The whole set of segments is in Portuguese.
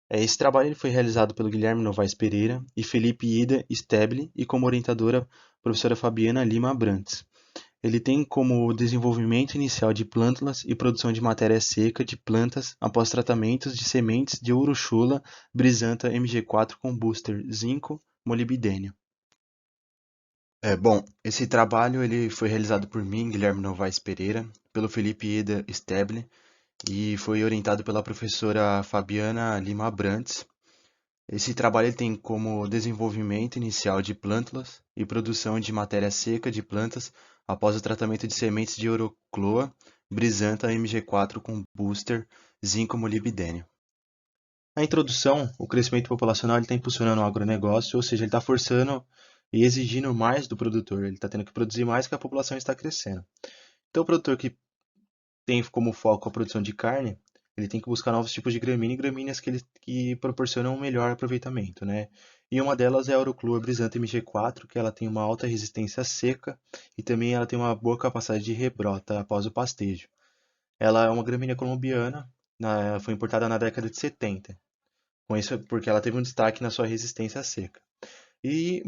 Esse trabalho ele foi realizado pelo Guilherme Novaes Pereira e Felipe Ida Stebli e como orientadora a professora Fabiana Lima Abrantes. Ele tem como desenvolvimento inicial de plântulas e produção de matéria seca de plantas após tratamentos de sementes de Uruchula brisanta MG4 com booster zinco molibdênio. Esse trabalho ele foi realizado por mim, Guilherme Novaes Pereira, pelo Felipe Ida Stebli e foi orientado pela professora Fabiana Lima Abrantes. Esse trabalho ele tem como desenvolvimento inicial de plântulas e produção de matéria seca de plantas após o tratamento de sementes de Eurocloa brisanta MG4 com booster zinco molibdênio. Na introdução, o crescimento populacional está impulsionando o agronegócio, ou seja, ele está forçando e exigindo mais do produtor. Ele está tendo que produzir mais que a população está crescendo. Então, o produtor que tem como foco a produção de carne, ele tem que buscar novos tipos de gramínea e gramíneas que proporcionam um melhor aproveitamento, né? E uma delas é a Euroclua brisanta MG4, que ela tem uma alta resistência à seca e também ela tem uma boa capacidade de rebrota após o pastejo. Ela é uma gramínea colombiana, foi importada na década de 70. Com isso, porque ela teve um destaque na sua resistência à seca. E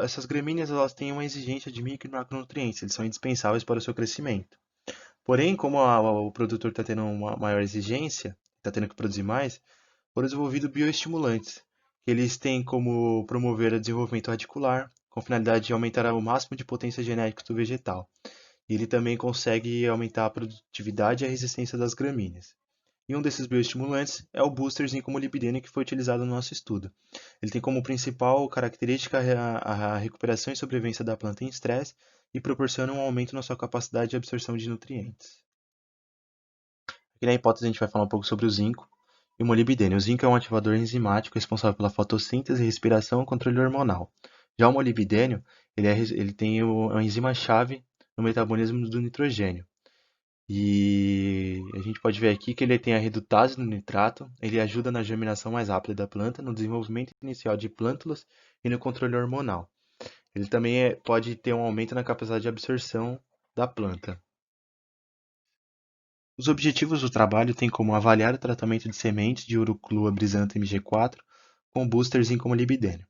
essas gramíneas elas têm uma exigência de micro e macronutrientes, eles são indispensáveis para o seu crescimento. Porém, como o produtor está tendo uma maior exigência, está tendo que produzir mais, foram desenvolvidos bioestimulantes, que eles têm como promover o desenvolvimento radicular, com finalidade de aumentar o máximo de potência genética do vegetal. E ele também consegue aumentar a produtividade e a resistência das gramíneas. E um desses bioestimulantes é o booster zinco molibdênio que foi utilizado no nosso estudo. Ele tem como principal característica a recuperação e sobrevivência da planta em estresse e proporciona um aumento na sua capacidade de absorção de nutrientes. Aqui na hipótese a gente vai falar um pouco sobre o zinco e o molibdênio. O zinco é um ativador enzimático responsável pela fotossíntese, respiração e controle hormonal. Já o molibdênio, ele tem a enzima-chave no metabolismo do nitrogênio. E a gente pode ver aqui que ele tem a redutase no nitrato, ele ajuda na germinação mais rápida da planta, no desenvolvimento inicial de plântulas e no controle hormonal. Ele também pode ter um aumento na capacidade de absorção da planta. Os objetivos do trabalho têm como avaliar o tratamento de sementes de Uruclua brisanta MG4 com boosters em molibdênio,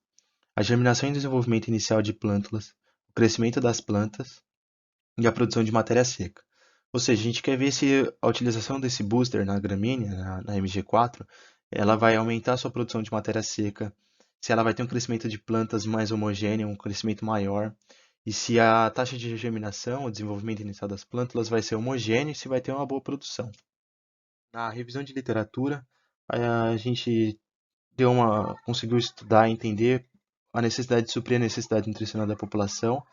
a germinação e desenvolvimento inicial de plântulas, o crescimento das plantas e a produção de matéria seca. Ou seja, a gente quer ver se a utilização desse booster na gramínea, na MG4, ela vai aumentar a sua produção de matéria seca, se ela vai ter um crescimento de plantas mais homogêneo, um crescimento maior, e se a taxa de germinação, o desenvolvimento inicial das plântulas vai ser homogêneo e se vai ter uma boa produção. Na revisão de literatura, a gente conseguiu estudar e entender a necessidade de suprir a necessidade nutricional da população,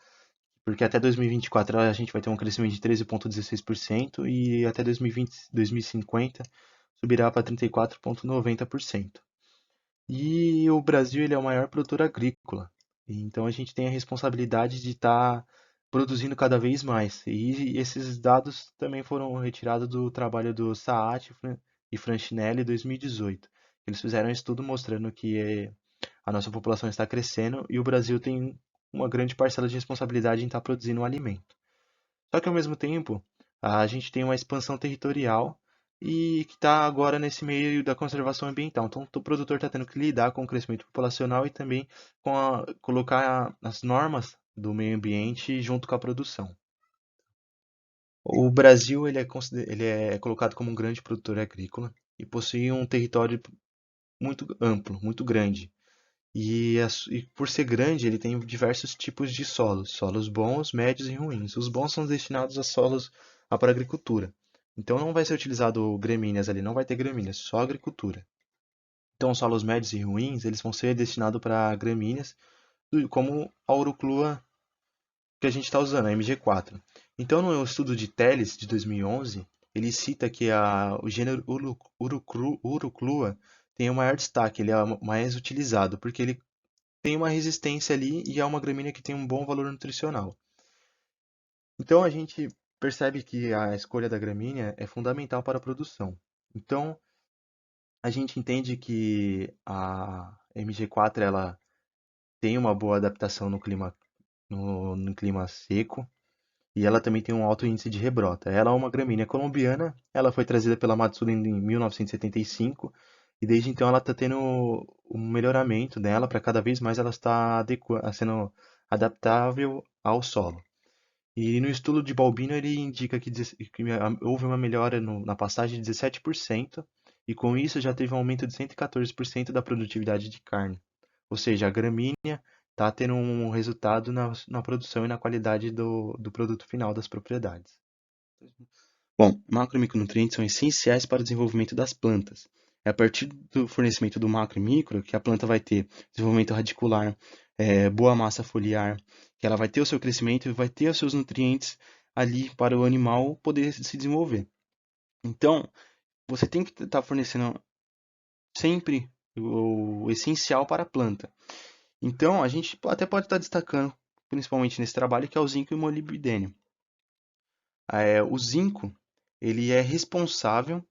porque até 2024 a gente vai ter um crescimento de 13,16% e até 2020, 2050 subirá para 34,90%. E o Brasil ele é o maior produtor agrícola, então a gente tem a responsabilidade de estar produzindo cada vez mais. E esses dados também foram retirados do trabalho do Saat e Francinelli em 2018. Eles fizeram um estudo mostrando que a nossa população está crescendo e o Brasil tem uma grande parcela de responsabilidade em estar produzindo um alimento. Só que ao mesmo tempo, a gente tem uma expansão territorial e que está agora nesse meio da conservação ambiental. Então, o produtor está tendo que lidar com o crescimento populacional e também colocar as normas do meio ambiente junto com a produção. O Brasil ele é colocado como um grande produtor agrícola e possui um território muito amplo, muito grande. E por ser grande, ele tem diversos tipos de solos, solos bons, médios e ruins. Os bons são destinados a solos para agricultura. Então não vai ser utilizado gramíneas ali, não vai ter gramíneas, só agricultura. Então os solos médios e ruins, eles vão ser destinados para gramíneas, como a Uruclua que a gente está usando, a MG4. Então no estudo de Telles de 2011, ele cita que o gênero Uruclua tem o maior destaque, ele é o mais utilizado, porque ele tem uma resistência ali e é uma gramínea que tem um bom valor nutricional. Então a gente percebe que a escolha da gramínea é fundamental para a produção. Então a gente entende que a MG4 ela tem uma boa adaptação no clima seco e ela também tem um alto índice de rebrota. Ela é uma gramínea colombiana, ela foi trazida pela Matsuda em 1975 E desde então ela está tendo um melhoramento dela para cada vez mais ela está sendo adaptável ao solo. E no estudo de Balbino ele indica que houve uma melhora na pastagem de 17% e com isso já teve um aumento de 114% da produtividade de carne. Ou seja, a gramínea está tendo um resultado na produção e na qualidade do produto final das propriedades. Bom, macro e micronutrientes são essenciais para o desenvolvimento das plantas. É a partir do fornecimento do macro e micro que a planta vai ter desenvolvimento radicular, boa massa foliar, que ela vai ter o seu crescimento e vai ter os seus nutrientes ali para o animal poder se desenvolver. Então, você tem que estar fornecendo sempre o essencial para a planta. Então, a gente até pode estar destacando, principalmente nesse trabalho, que é o zinco e o molibdênio. O zinco, ele é responsável,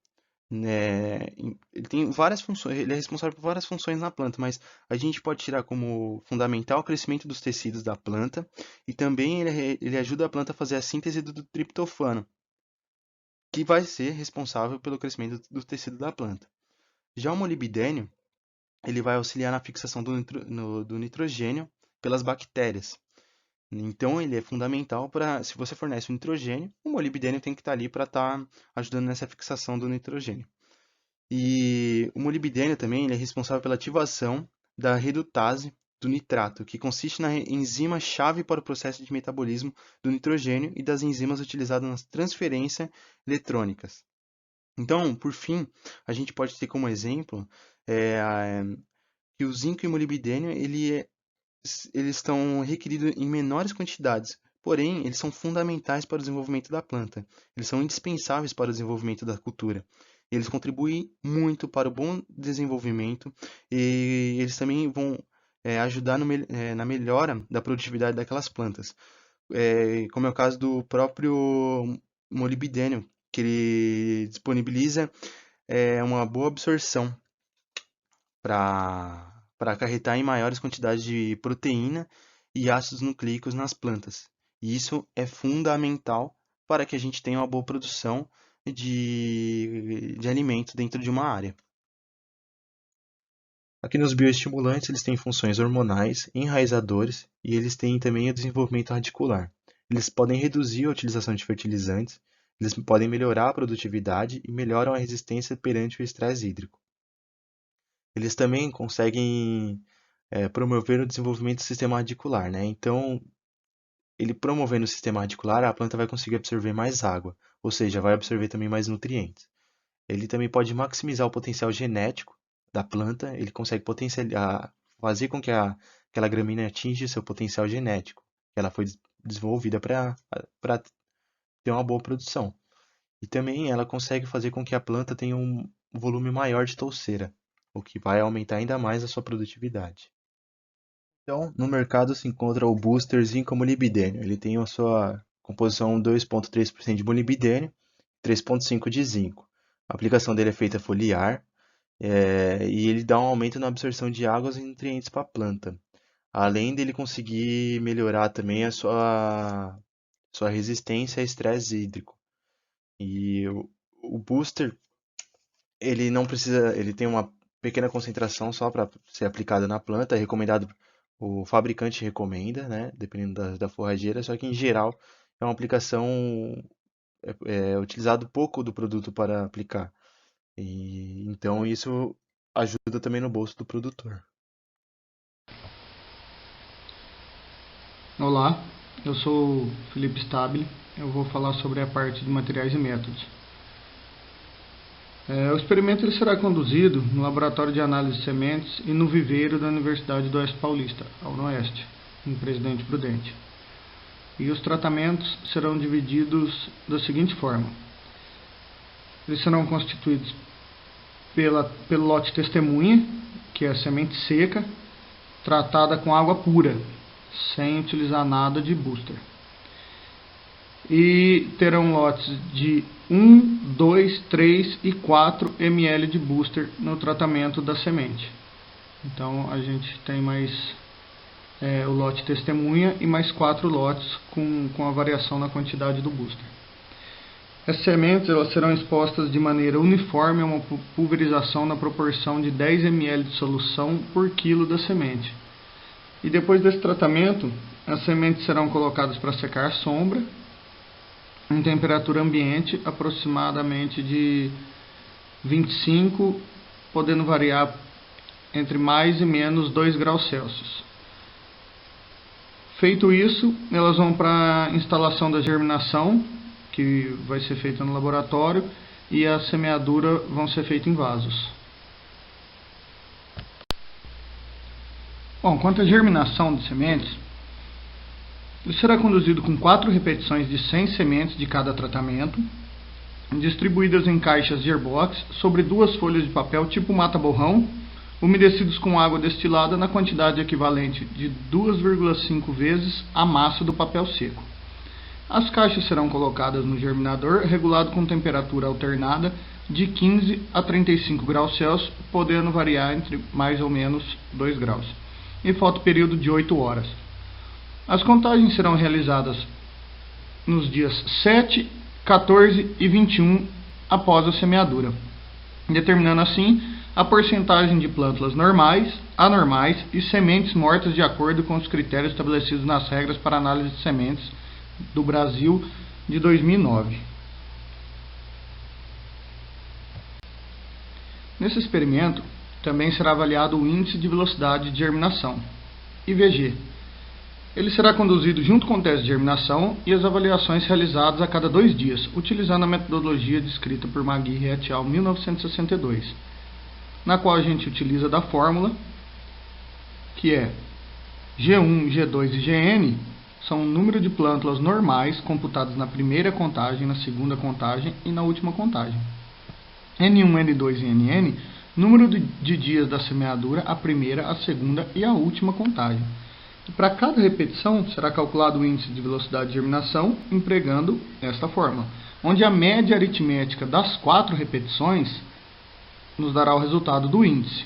né, ele tem várias funções, ele é responsável por várias funções na planta, mas a gente pode tirar como fundamental o crescimento dos tecidos da planta e também ele ajuda a planta a fazer a síntese do triptofano, que vai ser responsável pelo crescimento do tecido da planta. Já o molibdênio, ele vai auxiliar na fixação do nitrogênio pelas bactérias. Então, ele é fundamental para, se você fornece o nitrogênio, o molibdênio tem que estar ali para estar ajudando nessa fixação do nitrogênio. E o molibdênio também ele é responsável pela ativação da redutase do nitrato, que consiste na enzima chave para o processo de metabolismo do nitrogênio e das enzimas utilizadas nas transferências eletrônicas. Então, por fim, a gente pode ter como exemplo que o zinco e o molibdênio eles estão requeridos em menores quantidades, porém, eles são fundamentais para o desenvolvimento da planta. Eles são indispensáveis para o desenvolvimento da cultura. Eles contribuem muito para o bom desenvolvimento e eles também vão ajudar na melhora da produtividade daquelas plantas. Como é o caso do próprio molibdênio, que ele disponibiliza uma boa absorção para acarretar em maiores quantidades de proteína e ácidos nucleicos nas plantas. E isso é fundamental para que a gente tenha uma boa produção de alimento dentro de uma área. Aqui nos bioestimulantes, eles têm funções hormonais, enraizadores e eles têm também o desenvolvimento radicular. Eles podem reduzir a utilização de fertilizantes, eles podem melhorar a produtividade e melhoram a resistência perante o estresse hídrico. Eles também conseguem promover o desenvolvimento do sistema radicular, né? Então, ele promovendo o sistema radicular, a planta vai conseguir absorver mais água, ou seja, vai absorver também mais nutrientes. Ele também pode maximizar o potencial genético da planta, ele consegue fazer com que aquela gramínea atinja seu potencial genético. Ela foi desenvolvida para ter uma boa produção. E também ela consegue fazer com que a planta tenha um volume maior de touceira, o que vai aumentar ainda mais a sua produtividade. Então, no mercado se encontra o Booster Zinco molibdênio. Ele tem a sua composição 2,3% de molibdênio, 3,5% de zinco. A aplicação dele é feita foliar e ele dá um aumento na absorção de águas e nutrientes para a planta. Além dele conseguir melhorar também a sua resistência a estresse hídrico. E o Booster, ele não precisa, ele tem uma pequena concentração só para ser aplicada na planta, é recomendado, o fabricante recomenda, né, dependendo da forrageira, só que em geral é uma aplicação utilizado pouco do produto para aplicar. E então isso ajuda também no bolso do produtor. Olá, eu sou o Felipe Stabile. Eu vou falar sobre a parte de materiais e métodos. O experimento ele será conduzido no Laboratório de Análise de Sementes e no viveiro da Universidade do Oeste Paulista, ao Oeste, em Presidente Prudente. E os tratamentos serão divididos da seguinte forma. Eles serão constituídos pelo lote testemunha, que é a semente seca, tratada com água pura, sem utilizar nada de booster. E terão lotes de 1, 2, 3 e 4 ml de booster no tratamento da semente. Então a gente tem mais o lote testemunha e mais 4 lotes com a variação na quantidade do booster. As sementes elas serão expostas de maneira uniforme a uma pulverização na proporção de 10 ml de solução por quilo da semente. E depois desse tratamento, as sementes serão colocadas para secar à sombra, em temperatura ambiente, aproximadamente de 25, podendo variar entre mais e menos 2 graus Celsius. Feito isso, elas vão para a instalação da germinação, que vai ser feita no laboratório, e a semeadura vão ser feita em vasos. Bom, quanto à germinação de sementes, ele será conduzido com 4 repetições de 100 sementes de cada tratamento, distribuídas em caixas de airbox sobre 2 folhas de papel tipo mata-borrão, umedecidos com água destilada na quantidade equivalente de 2,5 vezes a massa do papel seco. As caixas serão colocadas no germinador, regulado com temperatura alternada de 15 a 35 graus Celsius, podendo variar entre mais ou menos 2 graus, e fotoperíodo de 8 horas. As contagens serão realizadas nos dias 7, 14 e 21 após a semeadura, determinando assim a porcentagem de plântulas normais, anormais e sementes mortas de acordo com os critérios estabelecidos nas regras para análise de sementes do Brasil de 2009. Nesse experimento, também será avaliado o índice de velocidade de germinação, IVG. Ele será conduzido junto com o teste de germinação e as avaliações realizadas a cada 2 dias, utilizando a metodologia descrita por Magui et al. 1962, na qual a gente utiliza da fórmula, que é G1, G2 e Gn, são o número de plântulas normais computadas na primeira contagem, na segunda contagem e na última contagem. N1, N2 e Nn, número de dias da semeadura, a primeira, a segunda e a última contagem. E para cada repetição será calculado o índice de velocidade de germinação empregando esta fórmula, onde a média aritmética das 4 repetições nos dará o resultado do índice.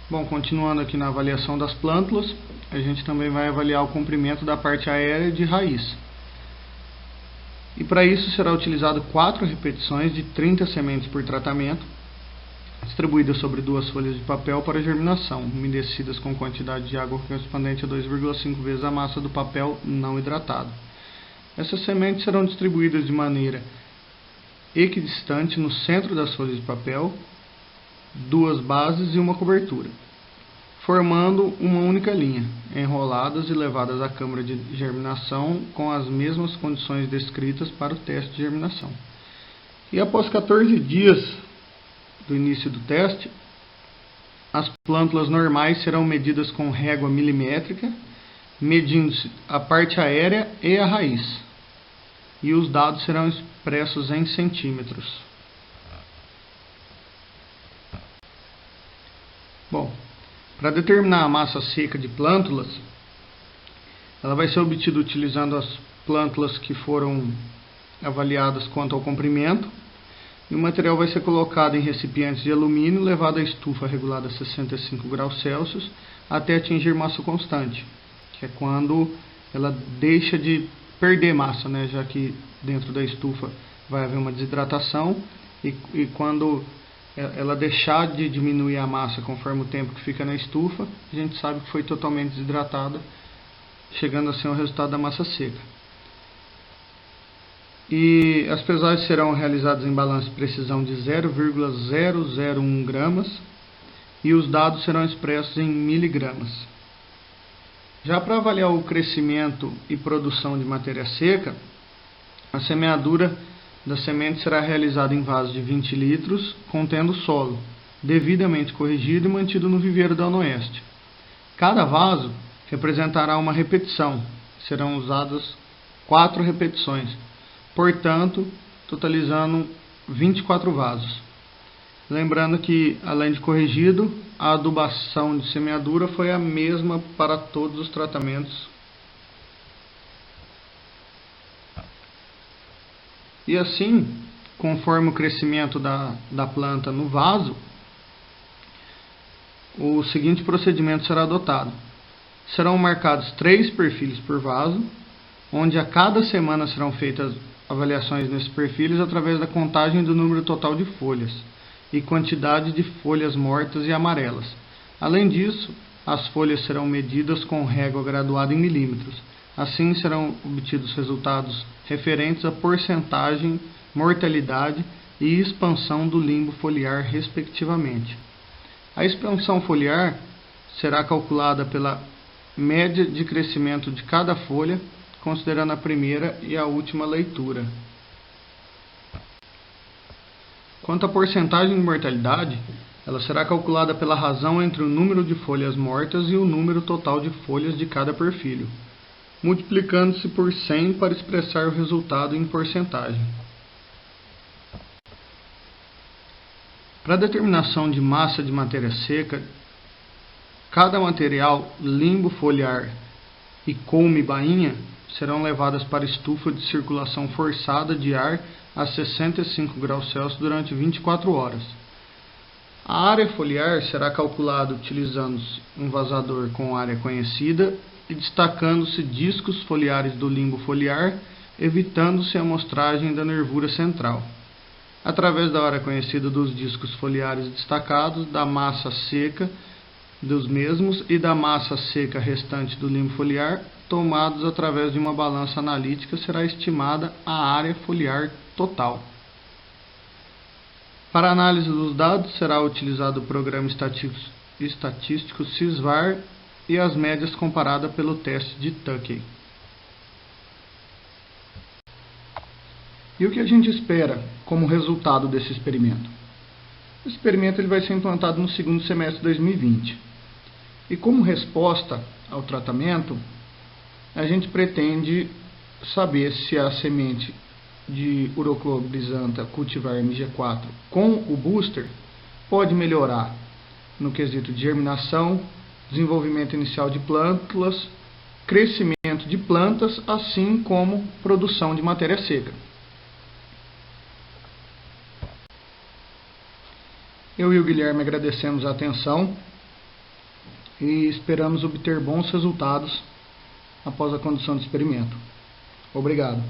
Bom, continuando aqui na avaliação das plântulas, a gente também vai avaliar o comprimento da parte aérea de raiz. E para isso será utilizado 4 repetições de 30 sementes por tratamento, distribuídas sobre 2 folhas de papel para germinação, umedecidas com quantidade de água correspondente a 2,5 vezes a massa do papel não hidratado. Essas sementes serão distribuídas de maneira equidistante no centro das folhas de papel, 2 bases e uma cobertura, formando uma única linha, enroladas e levadas à câmara de germinação com as mesmas condições descritas para o teste de germinação. E após 14 dias do início do teste, as plântulas normais serão medidas com régua milimétrica, medindo-se a parte aérea e a raiz, e os dados serão expressos em centímetros. Bom, para determinar a massa seca de plântulas, ela vai ser obtida utilizando as plântulas que foram avaliadas quanto ao comprimento, e o material vai ser colocado em recipientes de alumínio, levado à estufa regulada a 65 graus Celsius até atingir massa constante, que é quando ela deixa de perder massa, né, já que dentro da estufa vai haver uma desidratação, e quando ela deixar de diminuir a massa conforme o tempo que fica na estufa, a gente sabe que foi totalmente desidratada, chegando a ser o resultado da massa seca. E as pesagens serão realizadas em balança de precisão de 0,001 gramas e os dados serão expressos em miligramas. Já para avaliar o crescimento e produção de matéria seca, a semeadura da semente será realizada em vasos de 20 litros, contendo solo, devidamente corrigido e mantido no viveiro da UNOeste. Cada vaso representará uma repetição, serão usadas 4 repetições, portanto, totalizando 24 vasos. Lembrando que, além de corrigido, a adubação de semeadura foi a mesma para todos os tratamentos. E assim, conforme o crescimento da planta no vaso, o seguinte procedimento será adotado. Serão marcados 3 perfis por vaso, onde a cada semana serão feitas avaliações nesses perfis através da contagem do número total de folhas e quantidade de folhas mortas e amarelas. Além disso, as folhas serão medidas com régua graduada em milímetros. Assim serão obtidos resultados referentes à porcentagem, mortalidade e expansão do limbo foliar, respectivamente. A expansão foliar será calculada pela média de crescimento de cada folha, considerando a primeira e a última leitura. Quanto à porcentagem de mortalidade, ela será calculada pela razão entre o número de folhas mortas e o número total de folhas de cada perfil, multiplicando-se por 100 para expressar o resultado em porcentagem. Para a determinação de massa de matéria seca, cada material, limbo foliar e colme-bainha, serão levadas para estufa de circulação forçada de ar a 65 graus Celsius durante 24 horas. A área foliar será calculada utilizando um vazador com área conhecida e destacando-se discos foliares do limbo foliar, evitando-se a amostragem da nervura central. Através da área conhecida dos discos foliares destacados, da massa seca dos mesmos e da massa seca restante do limbo foliar, tomados através de uma balança analítica, será estimada a área foliar total. Para análise dos dados, será utilizado o programa estatístico SysVar e as médias comparadas pelo teste de Tukey. E o que a gente espera como resultado desse experimento? O experimento ele vai ser implantado no segundo semestre de 2020. E como resposta ao tratamento, a gente pretende saber se a semente de Urochloa cultivar MG4 com o booster pode melhorar no quesito de germinação, desenvolvimento inicial de plântulas, crescimento de plantas, assim como produção de matéria seca. Eu e o Guilherme agradecemos a atenção e esperamos obter bons resultados após a condução do experimento. Obrigado.